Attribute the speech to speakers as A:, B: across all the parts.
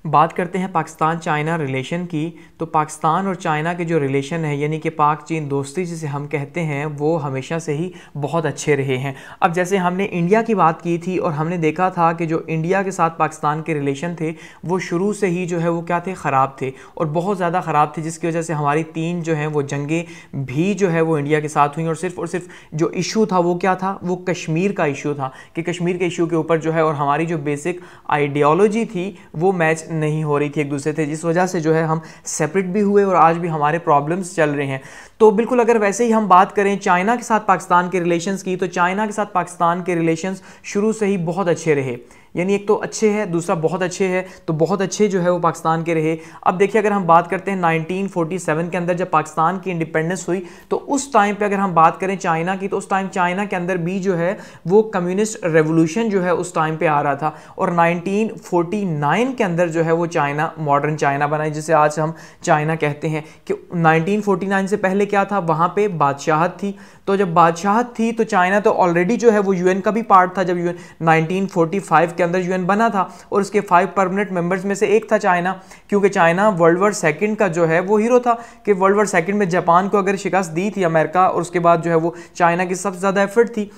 A: बात करते हैं पाकिस्तान चाइना रिलेशन की। तो पाकिस्तान और चाइना के जो रिलेशन है यानी कि पाक चीन दोस्ती जिसे हम कहते हैं वो हमेशा से ही बहुत अच्छे रहे हैं। अब जैसे हमने इंडिया की बात की थी और हमने देखा था कि जो इंडिया के साथ पाकिस्तान के रिलेशन थे वो शुरू से ही जो है वो क्या थे, ख़राब थे और बहुत ज़्यादा ख़राब थे, जिसकी वजह से हमारी 3 जो हैं वो जंगें भी जो है वो इंडिया के साथ हुई और सिर्फ जो इशू था वो क्या था, वो कश्मीर का इशू था कि कश्मीर के इशू के ऊपर जो है और हमारी जो बेसिक आइडियोलॉजी थी वो मैच नहीं हो रही थी एक दूसरे से, जिस वजह से जो है हम सेपरेट भी हुए और आज भी हमारे प्रॉब्लम्स चल रहे हैं। तो बिल्कुल अगर वैसे ही हम बात करें चाइना के साथ पाकिस्तान के रिलेशंस की, तो चाइना के साथ पाकिस्तान के रिलेशंस शुरू से ही बहुत अच्छे रहे, यानी एक तो अच्छे है, दूसरा बहुत अच्छे है, तो बहुत अच्छे जो है वो पाकिस्तान के रहे। अब देखिए अगर हम बात करते हैं 1947 के अंदर जब पाकिस्तान की इंडिपेंडेंस हुई तो उस टाइम पे अगर हम बात करें चाइना की, तो उस टाइम चाइना के अंदर भी जो है वो कम्युनिस्ट रेवोल्यूशन जो है उस टाइम पे आ रहा था और 1949 के अंदर जो है वो चाइना मॉडर्न चाइना बना, जिसे आज हम चाइना कहते हैं। कि 1949 से पहले क्या था, वहाँ पे बादशाहत थी, तो जब बादशाहत थी तो चाइना तो ऑलरेडी जो है वो यूएन का भी पार्ट था। जब यूएन 1945 के अंदर यूएन बना था और उसके 5 परमानेंट मेंबर्स में से एक था चाइना, क्योंकि चाइना वर्ल्ड वॉर सेकंड का जो है वो हीरो था कि वर्ल्ड वॉर सेकंड में जापान को अगर शिकस्त दी थी अमेरिका, और उसके बाद जो है वो चाइना की सबसे ज़्यादा एफर्ट थी।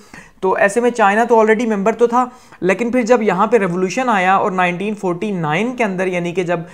A: तो ऐसे में चाइना तो ऑलरेडी मेंबर तो था, लेकिन फिर जब यहाँ पे रेवोल्यूशन आया और 1949 के अंदर यानी कि जब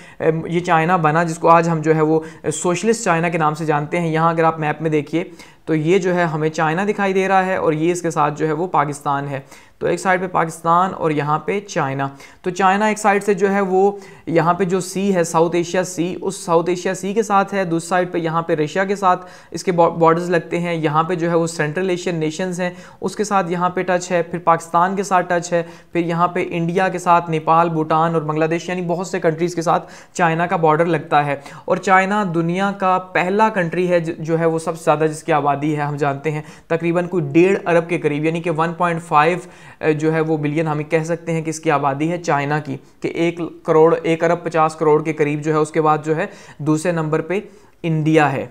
A: ये चाइना बना जिसको आज हम जो है वो सोशलिस्ट चाइना के नाम से जानते हैं, यहाँ अगर आप मैप में देखिए तो ये जो है हमें चाइना दिखाई दे रहा है और ये इसके साथ जो है वो पाकिस्तान है। तो एक साइड पे पाकिस्तान और यहाँ पे चाइना, तो चाइना एक साइड से जो है वो यहाँ पे जो सी है साउथ एशिया सी, उस साउथ एशिया सी के साथ है, दूसरी साइड पे यहाँ पे रशिया के साथ इसके बॉर्डर्स लगते हैं, यहाँ पे जो है वो सेंट्रल एशियन नेशंस हैं उसके साथ यहाँ पे टच है, फिर पाकिस्तान के साथ टच है, फिर यहाँ पे इंडिया के साथ नेपाल, भूटान और बांग्लादेश यानी बहुत से कंट्रीज़ के साथ चाइना का बॉर्डर लगता है। और चाइना दुनिया का पहला कंट्री है जो है वो सबसे ज़्यादा जिसकी आबादी है हम जानते हैं तकरीबन कोई 1.5 अरब के करीब, यानी कि 1.5 जो है वो बिलियन हम कह सकते हैं कि इसकी आबादी है चाइना की, कि 1 अरब 50 करोड़ के करीब जो है। उसके बाद जो है दूसरे नंबर पे इंडिया है।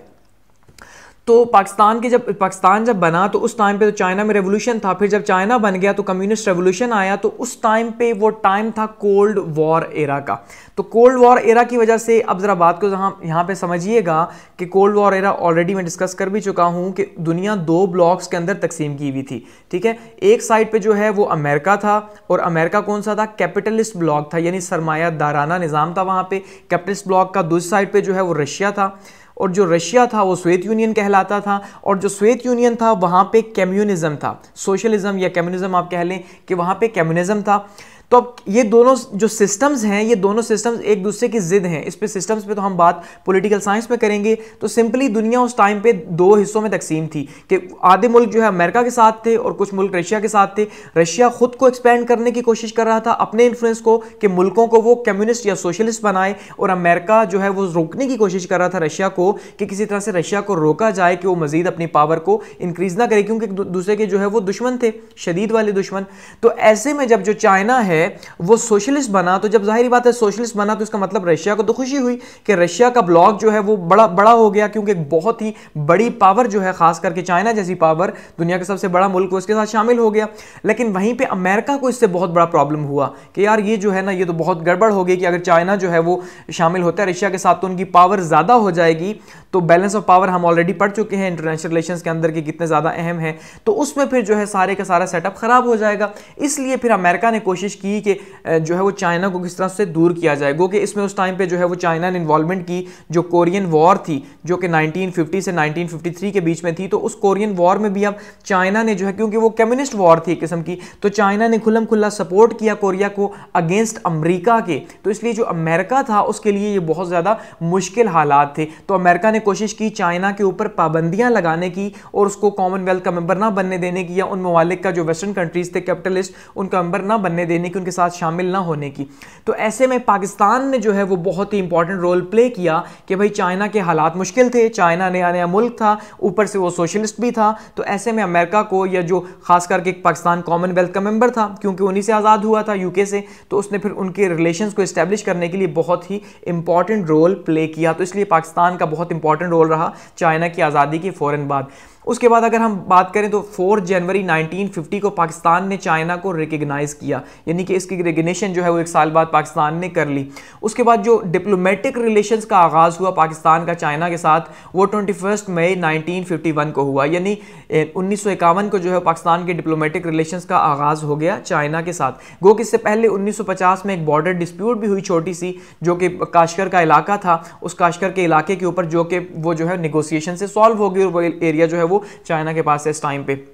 A: तो पाकिस्तान जब बना तो उस टाइम पे तो चाइना में रेवोल्यूशन था, फिर जब चाइना बन गया तो कम्युनिस्ट रेवोल्यूशन आया, तो उस टाइम पे वो टाइम था कोल्ड वॉर एरा का। तो कोल्ड वॉर एरा की वजह से अब जरा बात को यहाँ पे समझिएगा कि कोल्ड वॉर एरा ऑलरेडी मैं डिस्कस कर भी चुका हूँ कि दुनिया 2 ब्लॉक्स के अंदर तकसीम की हुई थी, ठीक है। एक साइड पे जो है वो अमेरिका था और अमेरिका कौन सा था, कैपिटलिस्ट ब्लॉक था, यानी सरमायादाराना निज़ाम था वहाँ पे कैपिटलिस्ट ब्लॉक का। दूसरी साइड पे जो है वो रशिया था और जो रशिया था वो सोवियत यूनियन कहलाता था, और जो सोवियत यूनियन था वहाँ पे कम्युनिज्म था, सोशलिज्म या कम्युनिज्म आप कह लें कि वहाँ पे कम्युनिज्म था। तो अब ये दोनों जो सिस्टम्स हैं ये दोनों सिस्टम्स एक दूसरे की जिद हैं। इस पे सिस्टम्स पे तो हम बात पॉलिटिकल साइंस में करेंगे। तो सिंपली दुनिया उस टाइम पे 2 हिस्सों में तकसीम थी कि आधे मुल्क जो है अमेरिका के साथ थे और कुछ मुल्क रशिया के साथ थे। रशिया खुद को एक्सपेंड करने की कोशिश कर रहा था अपने इन्फ्लुएंस को कि मुल्कों को वो कम्युनिस्ट या सोशलिस्ट बनाए, और अमेरिका जो है वो रोकने की कोशिश कर रहा था रशिया को कि किसी तरह से रशिया को रोका जाए कि वो मजीद अपनी पावर को इंक्रीज ना करे, क्योंकि दूसरे के जो है वो दुश्मन थे, शदीद वाले दुश्मन। तो ऐसे में जब जो चाइना है वो सोशलिस्ट बना, तो जब जाहिर बात है सोशलिस्ट बना तो इसका मतलब रशिया को तो खुशी हुई कि रशिया का ब्लॉक जो है वो बड़ा हो गया, क्योंकि एक बहुत ही बड़ी पावर जो है खास करके चाइना जैसी पावर दुनिया का सबसे बड़ा मुल्क उसके साथ शामिल हो गया। लेकिन वहीं पे अमेरिका को इससे बहुत बड़ा प्रॉब्लम हुआ कि यार ये जो है ना ये तो बहुत गड़बड़ हो गई कि अगर चाइना जो है वो शामिल होता है रशिया के साथ तो उनकी पावर ज़्यादा हो जाएगी। तो बैलेंस ऑफ पावर हम ऑलरेडी पढ़ चुके हैं इंटरनेशनल रिलेशंस के अंदर कि कितने ज़्यादा अहम है, तो उसमें फिर जो है सारे का सारा सेटअप ख़राब हो जाएगा। इसलिए फिर अमेरिका ने कोशिश की कि जो है वो चाइना को किस तरह से दूर किया जाए, गो कि इसमें उस टाइम पे जो है वो चाइना ने इन्वॉल्वमेंट की जो कोरियन वॉर थी जो कि 1950 से 1953 के बीच में थी। तो उस कोरियन वॉर में भी अब चाइना ने जो है, क्योंकि वो कम्युनिस्ट वॉर थी एक किस्म की, तो चाइना ने खुल्लम खुल्ला सपोर्ट किया कोरिया को अगेंस्ट अमेरिका के। तो इसलिए जो अमेरिका था उसके लिए ये बहुत ज़्यादा मुश्किल हालात थे। तो अमेरिका ने कोशिश की चाइना के ऊपर पाबंदियां लगाने की और उसको कॉमनवेल्थ का मेंबर ना बनने देने की, या उन ममालिक का जो वेस्टर्न कंट्रीज थे कैपिटलिस्ट उनका मेंबर ना बनने देने की, उनके साथ शामिल ना होने की। तो ऐसे में पाकिस्तान ने जो है वो बहुत ही इंपॉर्टेंट रोल प्ले किया कि भाई चाइना के हालात मुश्किल थे, चाइना नया नया मुल्क था, ऊपर से वो सोशलिस्ट भी था। तो ऐसे में अमेरिका को, या जो खास करके पाकिस्तान कॉमनवेल्थ का मेंबर था क्योंकि उन्हीं से आज़ाद हुआ था यूके से, तो उसने फिर उनके रिलेशंस को इस्टेब्लिश करने के लिए बहुत ही इंपॉर्टेंट रोल प्ले किया। तो इसलिए पाकिस्तान का बहुत इंपॉर्टेंट रोल रहा चाइना की आज़ादी के फ़ौरन बाद। उसके बाद अगर हम बात करें तो 4 जनवरी 1950 को पाकिस्तान ने चाइना को रिकग्नाइज किया, यानी कि इसकी रिकग्निशन जो है वो 1 साल बाद पाकिस्तान ने कर ली। उसके बाद जो डिप्लोमेटिक रिलेशंस का आगाज़ हुआ पाकिस्तान का चाइना के साथ वो 21 मई 1951 को हुआ, यानी 1951 को जो है पाकिस्तान के डिप्लोमेटिक रिलेशंस का आगाज़ हो गया चाइना के साथ। गो कि इससे पहले 1950 में एक बॉर्डर डिस्प्यूट भी हुई छोटी सी, जो कि काशगर का इलाका था, उस काशगर के इलाके के ऊपर, जो कि वो जो है निगोसिएशन से सॉल्व हो गई और वो एरिया जो है वो चाइना के पास है इस टाइम पे।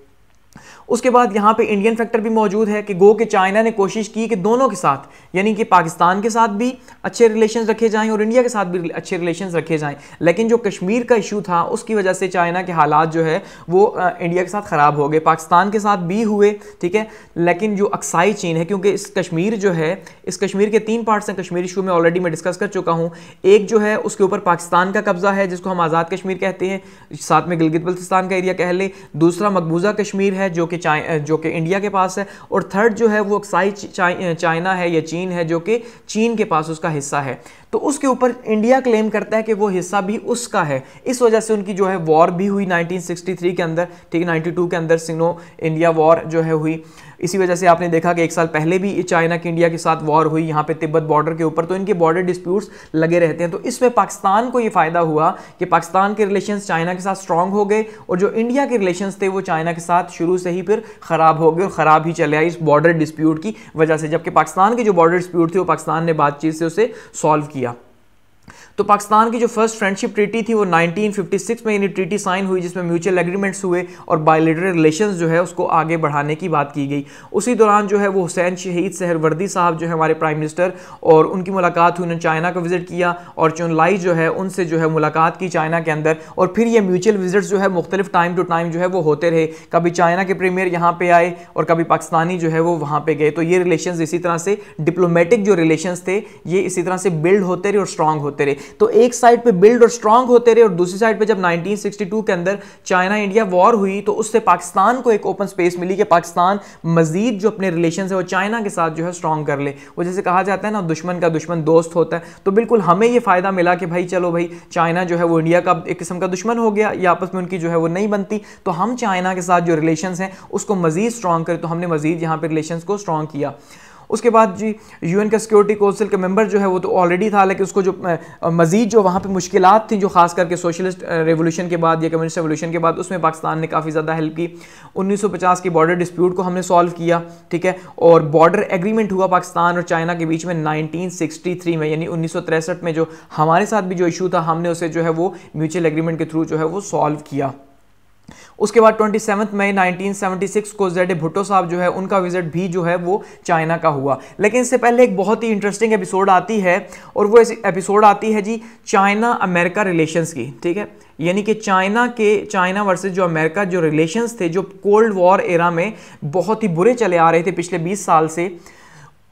A: उसके बाद यहाँ पे इंडियन फैक्टर भी मौजूद है कि गो कि चाइना ने कोशिश की कि दोनों के साथ, यानी कि पाकिस्तान के साथ भी अच्छे रिलेशंस रखे जाएं और इंडिया के साथ भी अच्छे रिलेशंस रखे जाएं, लेकिन जो कश्मीर का इशू था उसकी वजह से चाइना के हालात जो है वो इंडिया के साथ ख़राब हो गए। पाकिस्तान के साथ भी हुए, ठीक है, लेकिन जो अक्साई चीन है, क्योंकि इस कश्मीर जो है, इस कश्मीर के 3 पार्ट्स हैं, कश्मीर इशू में ऑलरेडी मैं डिस्कस कर चुका हूँ। एक जो है उसके ऊपर पाकिस्तान का कब्जा है जिसको हम आज़ाद कश्मीर कहते हैं, साथ में गिलगित बल्तिस्तान का एरिया कह ले। दूसरा मकबूजा कश्मीर है जो कि इंडिया के पास है, और थर्ड जो है वो अक्साई चाइना है या चीन है जो कि चीन के पास उसका हिस्सा है। तो उसके ऊपर इंडिया क्लेम करता है कि वो हिस्सा भी उसका है। इस वजह से उनकी जो है वॉर भी हुई 1963 के अंदर, ठीक है, 92 के अंदर सिंगो इंडिया वॉर जो है हुई। इसी वजह से आपने देखा कि 1 साल पहले भी चाइना की इंडिया के साथ वॉर हुई यहाँ पे तिब्बत बॉर्डर के ऊपर, तो इनके बॉर्डर डिस्प्यूट्स लगे रहते हैं। तो इसमें पाकिस्तान को ये फ़ायदा हुआ कि पाकिस्तान के रिलेशंस चाइना के साथ स्ट्रांग हो गए, और जो इंडिया के रिलेशंस थे वो चाइना के साथ शुरू से ही फिर ख़राब हो गए और ख़राब ही चले आए इस बॉर्डर डिस्प्यूट की वजह से। जबकि पाकिस्तान के जो बॉर्डर डिस्प्यूट थे वो पाकिस्तान ने बातचीत से उसे सॉल्व किया। तो पाकिस्तान की जो फर्स्ट फ्रेंडशिप ट्रीटी थी वो 1956 में, यानी ट्रीटी साइन हुई जिसमें म्यूचुअल एग्रीमेंट्स हुए और बायलैटरल रिलेशंस जो है उसको आगे बढ़ाने की बात की गई। उसी दौरान जो है वो हुसैन शहीद सहरवर्दी साहब जो है हमारे प्राइम मिनिस्टर, और उनकी मुलाकात हुई, उन्होंने चाइना को विजिट किया और चुनलाई जो है उनसे जो है मुलाकात की चाइना के अंदर। और फिर ये म्यूचुअल विजिट्स जो है मुख्तलिफ टाइम टू टाइम जो है वो होते रहे, कभी चाइना के प्रीमियर यहाँ पे आए और कभी पाकिस्तानी जो है वो वहाँ पे गए। तो ये रिलेशंस इसी तरह से, डिप्लोमेटिक जो रिलेशंस थे ये इसी तरह से बिल्ड होते रहे और स्ट्रांग होते रहे। तो एक साइड पे बिल्ड और स्ट्रांग होते रहे, और दूसरी साइड पे जब 1962 के अंदर चाइना इंडिया वॉर हुई तो उससे पाकिस्तान को एक ओपन स्पेस मिली कि पाकिस्तान मजीद जो अपने रिलेशन है वो चाइना के साथ जो है स्ट्रांग कर ले। वो जैसे कहा जाता है ना, दुश्मन का दुश्मन दोस्त होता है, तो बिल्कुल हमें ये फायदा मिला कि भाई चलो भाई चाइना जो है वो इंडिया का एक किस्म का दुश्मन हो गया, या आपस में उनकी जो है वो नहीं बनती, तो हम चाइना के साथ जो रिलेशंस हैं उसको मजीद स्ट्रांग करें। तो हमने मजीद यहाँ पे रिलेशंस को स्ट्रांग किया। उसके बाद जी यूएन का सिक्योरिटी काउंसिल का मेंबर जो है वो तो ऑलरेडी था, लेकिन उसको जो मजीद जो वहाँ पे मुश्किलात थी, जो खास करके सोशलिस्ट रेवोल्यूशन के बाद या कम्युनिस्ट रेवोल्यूशन के बाद, उसमें पाकिस्तान ने काफ़ी ज़्यादा हेल्प की। 1950 की बॉर्डर डिस्प्यूट को हमने सॉल्व किया, ठीक है, और बॉर्डर एग्रीमेंट हुआ पाकिस्तान और चाइना के बीच में 1963 में, यानी 1963 में जो हमारे साथ भी जो इशू था हमने उसे जो है वो म्यूचुअल एग्रीमेंट के थ्रू जो है वो सॉल्व किया। उसके बाद 27 मई 1976 को जेड भुट्टो साहब जो है उनका विजिट भी जो है वो चाइना का हुआ। लेकिन इससे पहले एक बहुत ही इंटरेस्टिंग एपिसोड आती है, और वो एपिसोड आती है जी चाइना अमेरिका रिलेशंस की, ठीक है, यानी कि चाइना वर्सेस जो अमेरिका जो रिलेशंस थे, जो कोल्ड वॉर एरा में बहुत ही बुरे चले आ रहे थे पिछले 20 साल से,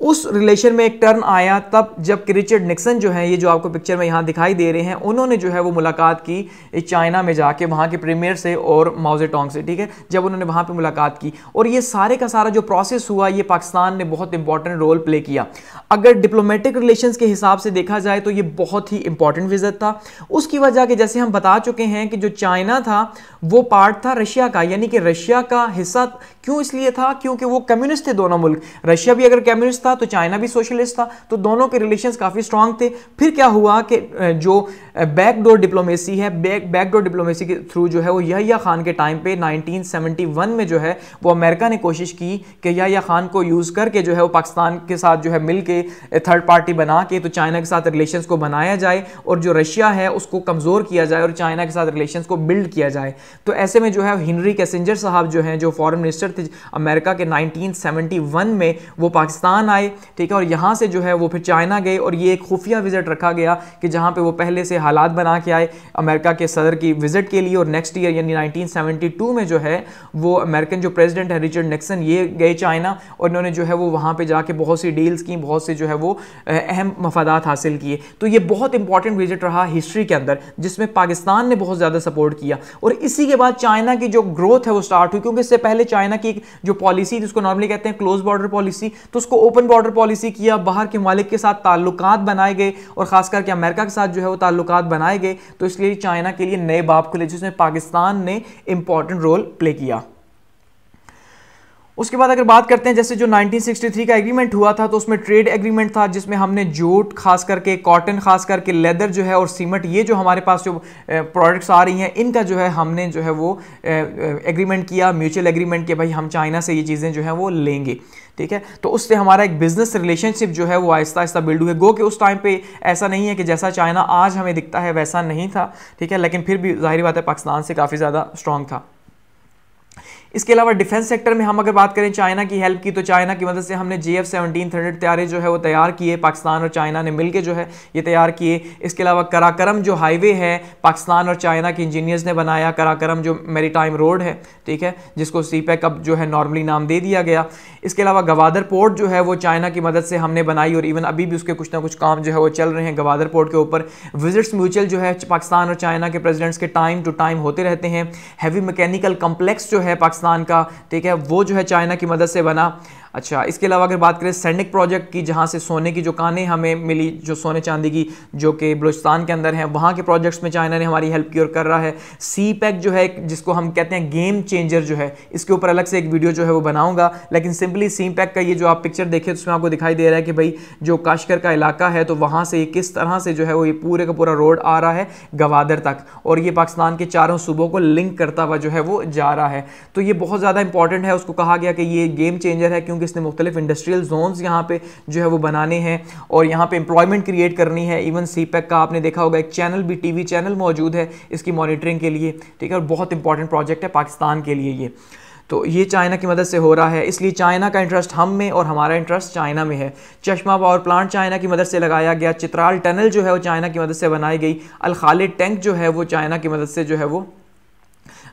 A: उस रिलेशन में एक टर्न आया तब जब रिचर्ड निक्सन जो है, ये जो आपको पिक्चर में यहाँ दिखाई दे रहे हैं, उन्होंने जो है वो मुलाकात की चाइना में जाके वहाँ के प्रीमियर से और माओ ज़ेडोंग से, ठीक है, जब उन्होंने वहाँ पे मुलाकात की। और ये सारे का सारा जो प्रोसेस हुआ ये पाकिस्तान ने बहुत इंपॉर्टेंट रोल प्ले किया। अगर डिप्लोमेटिक रिलेशंस के हिसाब से देखा जाए तो ये बहुत ही इंपॉर्टेंट विजिट था। उसकी वजह कि जैसे हम बता चुके हैं कि जो चाइना था वो पार्ट था रशिया का, यानी कि रशिया का हिस्सा क्यों इसलिए था, क्योंकि वो कम्युनिस्ट थे दोनों मुल्क। रशिया भी अगर कम्युनिस्ट था तो चाइना भी सोशलिस्ट था, तो दोनों के रिलेशंस काफ़ी स्ट्रांग थे। फिर क्या हुआ कि जो बैकडोर डिप्लोमेसी है, बैकडोर डिप्लोमेसी के थ्रू जो है वो यहिया खान के टाइम पे 1971 में जो है वो अमेरिका ने कोशिश की कि यहिया खान को यूज़ करके जो है वो पाकिस्तान के साथ जो है मिल के थर्ड पार्टी बना के तो चाइना के साथ रिलेशंस को बनाया जाए, और जो रशिया है उसको कमज़ोर किया जाए और चाइना के साथ रिलेशंस को बिल्ड किया जाए। तो ऐसे में जो है हेनरी किसिंजर साहब जो हैं, जो फॉरेन मिनिस्टर थे अमेरिका के, 1971 में वो पाकिस्तान आए, ठीक है, और यहाँ से जो है वो फिर चाइना गए, और ये एक खुफिया विजिट रखा गया कि जहाँ पे वो पहले से हालात बना के आए अमेरिका के सदर की विजिट के लिए। और नेक्स्ट ईयर यानी 1972 में जो है वो अमेरिकन जो प्रेसिडेंट है रिचर्ड निक्सन, ये गए चाइना, और इन्होंने जो है वो वहाँ पे जाके बहुत सी डील्स की, बहुत से जो है वो अहम मफादात हासिल किए। तो ये बहुत इंपॉर्टेंट विजिट रहा हिस्ट्री के अंदर, जिसमें पाकिस्तान ने बहुत ज़्यादा सपोर्ट किया। और इसी के बाद चाइना की जो ग्रोथ है वो स्टार्ट हुई, क्योंकि इससे पहले चाइना की जो पॉलिसी जिसको नॉर्मली कहते हैं क्लोज बॉर्डर पॉलिसी, तो उसको ओपन बॉर्डर पॉलिसी किया, बाहर के मालिक के साथ ताल्लुकात बनाए गए, और खास करके अमेरिका के साथ जो है वो ताल्लुकात बनाए गए। तो इसलिए चाइना के लिए नए बाब खुले, जिसमें पाकिस्तान ने इंपॉर्टेंट रोल प्ले किया। उसके बाद अगर बात करते हैं जैसे जो 1963 का एग्रीमेंट हुआ था, तो उसमें ट्रेड एग्रीमेंट था जिसमें हमने जूट खास करके, कॉटन खास करके, लेदर जो है और सीमेंट, ये जो हमारे पास जो प्रोडक्ट्स आ रही हैं इनका जो है हमने जो है वो एग्रीमेंट किया, म्यूचुअल एग्रीमेंट कि भाई हम चाइना से ये चीज़ें जो है वो लेंगे। ठीक है, तो उससे हमारा एक बिजनेस रिलेशनशिप जो है वो आहिस्ता आहिस्ता बिल्ड हुए। गो कि उस टाइम पे ऐसा नहीं है कि जैसा चाइना आज हमें दिखता है वैसा नहीं था। ठीक है, लेकिन फिर भी जाहिर बात है पाकिस्तान से काफ़ी ज़्यादा स्ट्रॉन्ग था। इसके अलावा डिफेंस सेक्टर में हम अगर बात करें चाइना की हेल्प की, तो चाइना की मदद से हमने JF-17 थंडर तैयारे जो है वो तैयार किए, पाकिस्तान और चाइना ने मिलकर जो है ये तैयार किए। इसके अलावा कराकरम जो हाईवे है पाकिस्तान और चाइना के इंजीनियर्स ने बनाया, कराकरम जो मैरीटाइम रोड है, ठीक है, जिसको CPEC अब जो है नॉर्मली नाम दे दिया गया। इसके अलावा गवादर पोर्ट जो है वो चाइना की मदद से हमने बनाई और इवन अभी भी उसके कुछ ना कुछ काम जो है वो चल रहे हैं गवादर पोर्ट के ऊपर। विजिट्स म्यूचुअल जो है पाकिस्तान और चाइना के प्रेसिडेंट्स के टाइम टू टाइम होते रहते हैं। हैवी मैकेनिकल कॉम्प्लेक्स जो है पाकिस्तान का, ठीक है, वो जो है चाइना की मदद से बना। अच्छा, इसके अलावा अगर बात करें सैनिक प्रोजेक्ट की, जहाँ से सोने की जो कानें हमें मिली, जो सोने चांदी की, जो कि बलूचिस्तान के अंदर हैं, वहाँ के प्रोजेक्ट्स में चाइना ने हमारी हेल्प की और कर रहा है। CPEC जो है जिसको हम कहते हैं गेम चेंजर जो है, इसके ऊपर अलग से एक वीडियो जो है वो बनाऊंगा, लेकिन सिंपली CPEC का ये जो आप पिक्चर देखें तो उसमें आपको दिखाई दे रहा है कि भाई जो काशकर का इलाका है तो वहाँ से किस तरह से जो है वो ये पूरे का पूरा रोड आ रहा है गवादर तक, और ये पाकिस्तान के चारों सूबों को लिंक करता हुआ जो है वो जा रहा है। तो ये बहुत ज़्यादा इंपॉर्टेंट है, उसको कहा गया कि ये गेम चेंजर है क्योंकि इसने मुख्तलिफ इंडस्ट्रियल जोन्स यहाँ पे जो है वो बनाने हैं और यहाँ पे एम्प्लॉयमेंट क्रिएट करनी है। इवन CPEC का आपने देखा होगा एक चैनल भी, TV चैनल मौजूद है इसकी मॉनिटरिंग के लिए, ठीक है, और बहुत इंपॉर्टेंट प्रोजेक्ट है पाकिस्तान के लिए ये। तो ये चाइना की मदद से हो रहा है, इसलिए चाइना का इंटरेस्ट हम में और हमारा इंटरेस्ट चाइना में है। चश्मा पावर प्लांट चाइना की मदद से लगाया गया, चित्राल टनल जो है वो चाइना की मदद से बनाई गई, अल खालिद टैंक जो है वो चाइना की मदद से जो है वो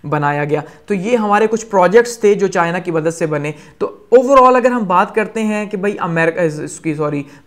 A: बनाया गया। तो ये हमारे कुछ प्रोजेक्ट्स थे जो चाइना की मदद से बने। तो ओवरऑल अगर हम बात करते हैं कि भाई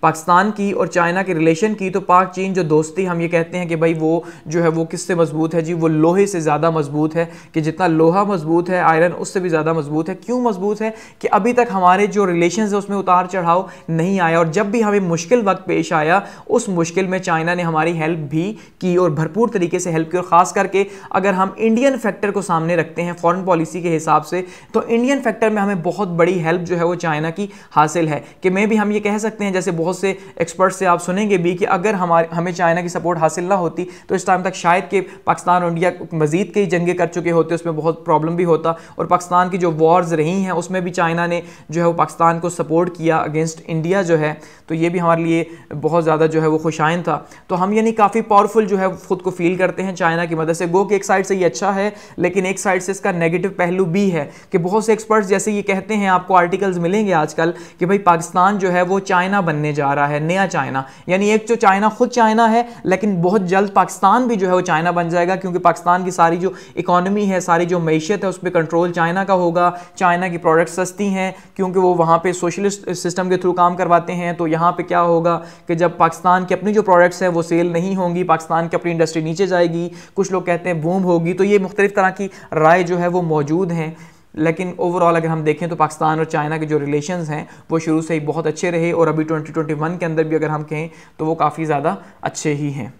A: पाकिस्तान की और चाइना के रिलेशन की, तो पाक चीन जो दोस्ती हम ये कहते हैं कि भाई वो जो है वो किससे मजबूत है जी, वो लोहे से ज़्यादा मजबूत है, कि जितना लोहा मजबूत है आयरन उससे भी ज़्यादा मजबूत है। क्यों मजबूत है? कि अभी तक हमारे जो रिलेशन है उसमें उतार चढ़ाव नहीं आया, और जब भी हमें मुश्किल वक्त पेश आया उस मुश्किल में चाइना ने हमारी हेल्प भी की और भरपूर तरीके से हेल्प की। और ख़ास करके अगर हम इंडियन फैक्टर को सामने रखते हैं फॉरेन पॉलिसी के हिसाब से, तो इंडियन फैक्टर में हमें बहुत बड़ी हेल्प जो है वो चाइना की हासिल है। कि मैं भी हम ये कह सकते हैं, जैसे बहुत से एक्सपर्ट से आप सुनेंगे भी, कि अगर हमें चाइना की सपोर्ट हासिल ना होती तो इस टाइम तक शायद कि पाकिस्तान और इंडिया मजीद कई जंगें कर चुके होते, उसमें बहुत प्रॉब्लम भी होता, और पाकिस्तान की जो वॉर्स रही हैं उसमें भी चाइना ने जो है वो पाकिस्तान को सपोर्ट किया अगेंस्ट इंडिया जो है। तो ये भी हमारे लिए बहुत ज़्यादा जो है वो खुशाइन था। तो हम यानी काफ़ी पावरफुल जो है खुद को फील करते हैं चाइना की मदद से। गो कि एक साइड से ये अच्छा है, लेकिन एक साइड से इसका नेगेटिव पहलू भी है कि बहुत से एक्सपर्ट्स जैसे ये कहते हैं, आपको आर्टिकल्स मिलेंगे आजकल कि भाई पाकिस्तान जो है वो चाइना बनने जा रहा है, नया चाइना। यानी एक जो चाइना खुद चाइना है, लेकिन बहुत जल्द पाकिस्तान भी जो है वो चाइना बन जाएगा, क्योंकि पाकिस्तान की सारी जो इकोनॉमी है, सारी जो मैशत है, उस पर कंट्रोल चाइना का होगा। चाइना की प्रोडक्ट्स सस्ती हैं क्योंकि वो वहाँ पे सोशलिस्ट सिस्टम के थ्रू काम करवाते हैं। तो यहाँ पे क्या होगा कि जब पाकिस्तान की अपनी जो प्रोडक्ट्स हैं वो सेल नहीं होंगी, पाकिस्तान की अपनी इंडस्ट्री नीचे जाएगी, कुछ लोग कहते हैं बूम होगी। तो ये मुख्तलिफ तरह की राय जो है वो मौजूद हैं। लेकिन ओवरऑल अगर हम देखें तो पाकिस्तान और चाइना के जो रिलेशंस हैं वो शुरू से ही बहुत अच्छे रहे, और अभी 2021 के अंदर भी अगर हम कहें तो वो काफ़ी ज़्यादा अच्छे ही हैं।